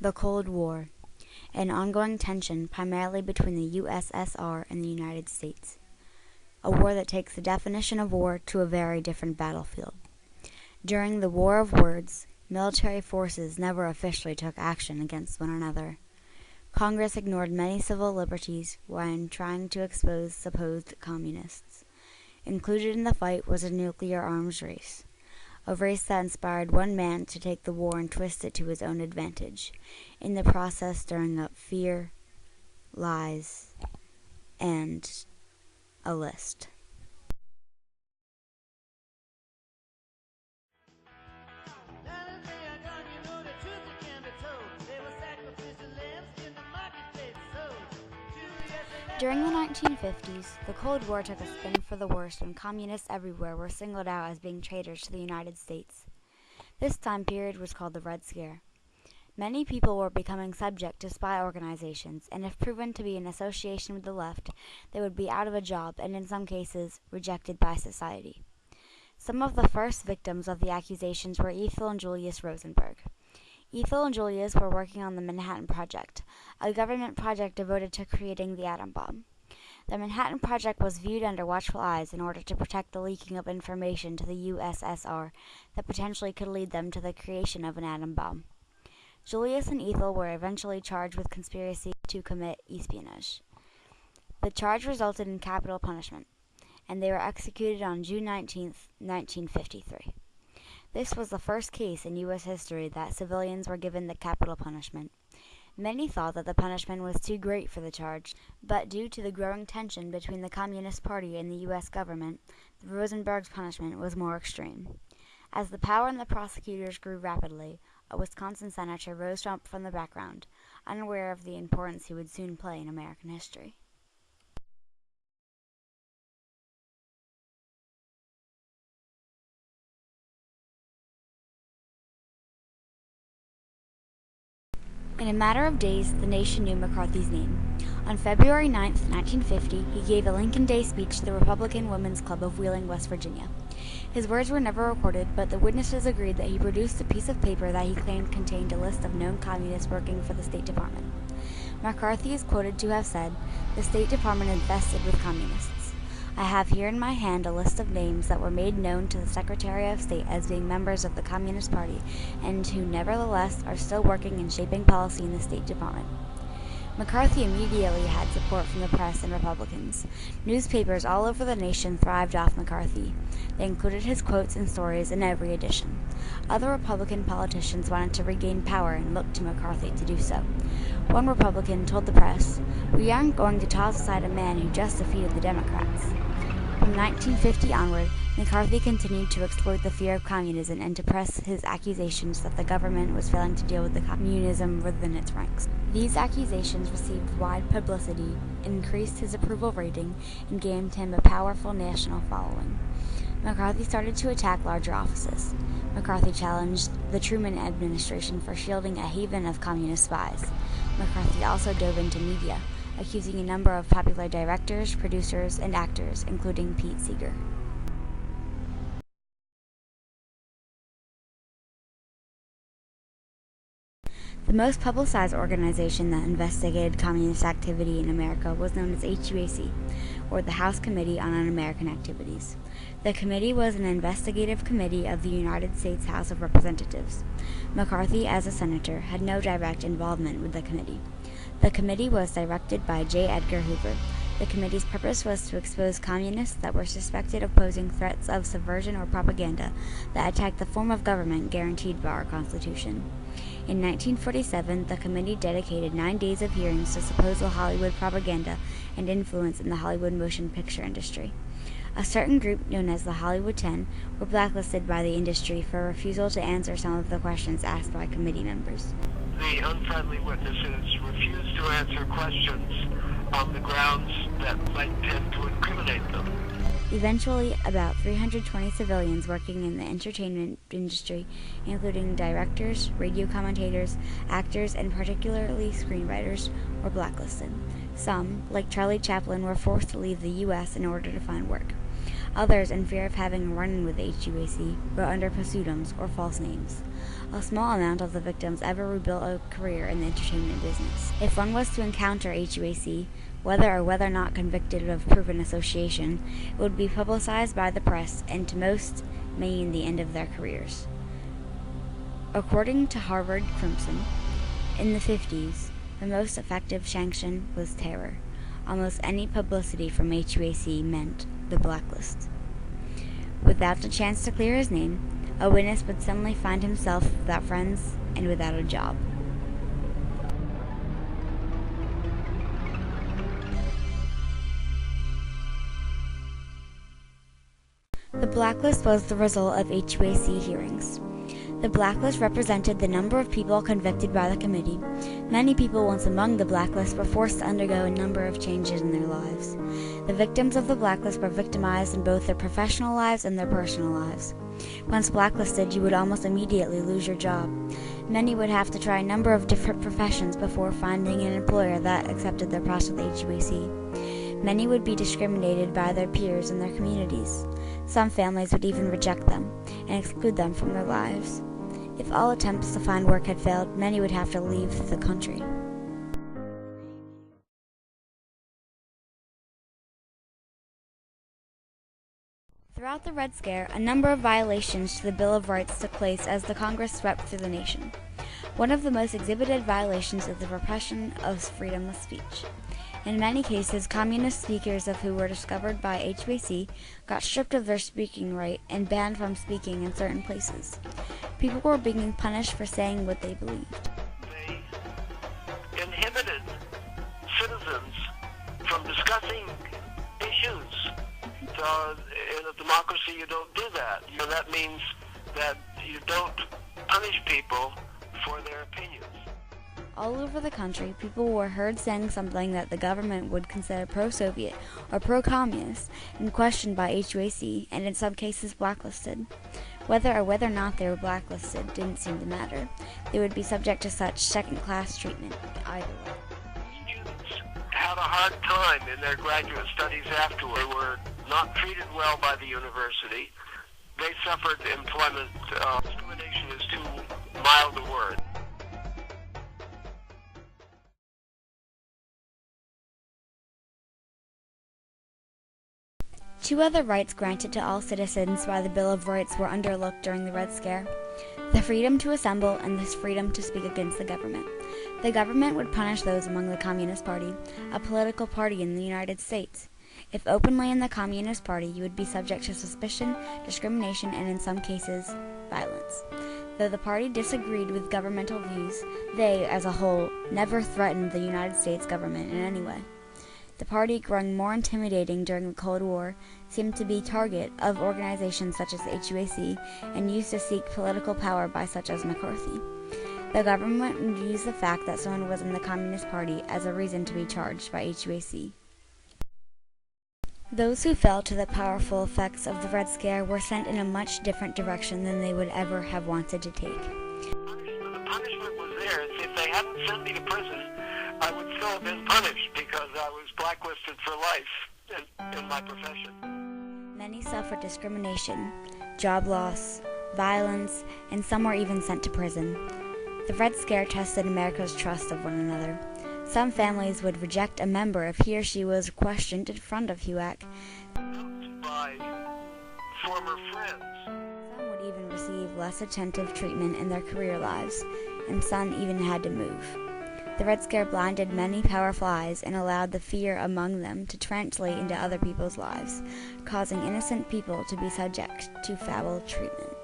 The Cold War, an ongoing tension primarily between the USSR and the United States. A war that takes the definition of war to a very different battlefield. During the War of Words, military forces never officially took action against one another. Congress ignored many civil liberties when trying to expose supposed communists. Included in the fight was a nuclear arms race, a race that inspired one man to take the war and twist it to his own advantage, in the process stirring up fear, lies, and a list. During the 1950s, the Cold War took a spin for the worse when communists everywhere were singled out as being traitors to the United States. This time period was called the Red Scare. Many people were becoming subject to spy organizations, and if proven to be in association with the left, they would be out of a job and in some cases rejected by society. Some of the first victims of the accusations were Ethel and Julius Rosenberg. Ethel and Julius were working on the Manhattan Project, a government project devoted to creating the atom bomb. The Manhattan Project was viewed under watchful eyes in order to protect the leaking of information to the USSR that potentially could lead them to the creation of an atom bomb. Julius and Ethel were eventually charged with conspiracy to commit espionage. The charge resulted in capital punishment, and they were executed on June 19, 1953. This was the first case in U.S. history that civilians were given the capital punishment. Many thought that the punishment was too great for the charge, but due to the growing tension between the Communist Party and the U.S. government, Rosenberg's punishment was more extreme. As the power in the prosecutors grew rapidly, a Wisconsin senator rose up from the background, unaware of the importance he would soon play in American history. In a matter of days, the nation knew McCarthy's name. On February 9, 1950, he gave a Lincoln Day speech to the Republican Women's Club of Wheeling, West Virginia. His words were never recorded, but the witnesses agreed that he produced a piece of paper that he claimed contained a list of known communists working for the State Department. McCarthy is quoted to have said, "The State Department infested with communists. I have here in my hand a list of names that were made known to the Secretary of State as being members of the Communist Party and who nevertheless are still working and shaping policy in the State Department." McCarthy immediately had support from the press and Republicans. Newspapers all over the nation thrived off McCarthy. They included his quotes and stories in every edition. Other Republican politicians wanted to regain power and looked to McCarthy to do so. One Republican told the press, "We aren't going to toss aside a man who just defeated the Democrats." From 1950 onward, McCarthy continued to exploit the fear of communism and to press his accusations that the government was failing to deal with the communism within its ranks. These accusations received wide publicity, increased his approval rating, and gained him a powerful national following. McCarthy started to attack larger offices. McCarthy challenged the Truman administration for shielding a haven of communist spies. McCarthy also dove into media, accusing a number of popular directors, producers, and actors, including Pete Seeger. The most publicized organization that investigated communist activity in America was known as HUAC, or the House Committee on Un-American Activities. The committee was an investigative committee of the United States House of Representatives. McCarthy, as a senator, had no direct involvement with the committee. The committee was directed by J. Edgar Hoover. The committee's purpose was to expose communists that were suspected of posing threats of subversion or propaganda that attacked the form of government guaranteed by our Constitution. In 1947, the committee dedicated 9 days of hearings to supposed Hollywood propaganda and influence in the Hollywood motion picture industry. A certain group, known as the Hollywood 10, were blacklisted by the industry for refusal to answer some of the questions asked by committee members. The unfriendly witnesses refused to answer questions on the grounds that might tend to incriminate them. Eventually, about 320 civilians working in the entertainment industry, including directors, radio commentators, actors, and particularly screenwriters, were blacklisted. Some, like Charlie Chaplin, were forced to leave the U.S. in order to find work. Others, in fear of having a run-in with HUAC, wrote under pseudonyms or false names. A small amount of the victims ever rebuilt a career in the entertainment business. If one was to encounter HUAC, whether or not convicted of proven association, it would be publicized by the press and to most mean the end of their careers. According to Harvard Crimson, in the 50s, the most effective sanction was terror. Almost any publicity from HUAC meant the blacklist. Without the chance to clear his name, a witness would suddenly find himself without friends and without a job. The blacklist was the result of HUAC hearings. The blacklist represented the number of people convicted by the committee. Many people once among the blacklist were forced to undergo a number of changes in their lives. The victims of the blacklist were victimized in both their professional lives and their personal lives. Once blacklisted, you would almost immediately lose your job. Many would have to try a number of different professions before finding an employer that accepted their past with HUAC. Many would be discriminated by their peers in their communities. Some families would even reject them and exclude them from their lives. If all attempts to find work had failed, many would have to leave the country. Throughout the Red Scare, a number of violations to the Bill of Rights took place as the Congress swept through the nation. One of the most exhibited violations is the repression of freedom of speech. In many cases, communist speakers of who were discovered by HUAC got stripped of their speaking right and banned from speaking in certain places. People were being punished for saying what they believed. They inhibited citizens from discussing issues. So in a democracy, you don't do that. That means that you don't punish people for their opinions. All over the country, people were heard saying something that the government would consider pro-Soviet or pro-communist and questioned by HUAC, and in some cases blacklisted. Whether or not they were blacklisted didn't seem to matter. They would be subject to such second-class treatment either way. Students had a hard time in their graduate studies afterward. They were not treated well by the university. They suffered employment discrimination is too mild a word. Two other rights granted to all citizens by the Bill of Rights were underlooked during the Red Scare: the freedom to assemble and the freedom to speak against the government. The government would punish those among the Communist Party, a political party in the United States. If openly in the Communist Party, you would be subject to suspicion, discrimination, and in some cases, violence. Though the party disagreed with governmental views, they, as a whole, never threatened the United States government in any way. The party, growing more intimidating during the Cold War, seemed to be target of organizations such as HUAC and used to seek political power by such as McCarthy. The government would use the fact that someone was in the Communist Party as a reason to be charged by HUAC. Those who fell to the powerful effects of the Red Scare were sent in a much different direction than they would ever have wanted to take. The punishment was there. If they hadn't sent me to prison, I would still have been punished because I was blacklisted for life in my profession. Many suffered discrimination, job loss, violence, and some were even sent to prison. The Red Scare tested America's trust of one another. Some families would reject a member if he or she was questioned in front of HUAC. By former friends. Some would even receive less attentive treatment in their career lives, and some even had to move. The Red Scare blinded many powerful eyes and allowed the fear among them to translate into other people's lives, causing innocent people to be subject to foul treatment.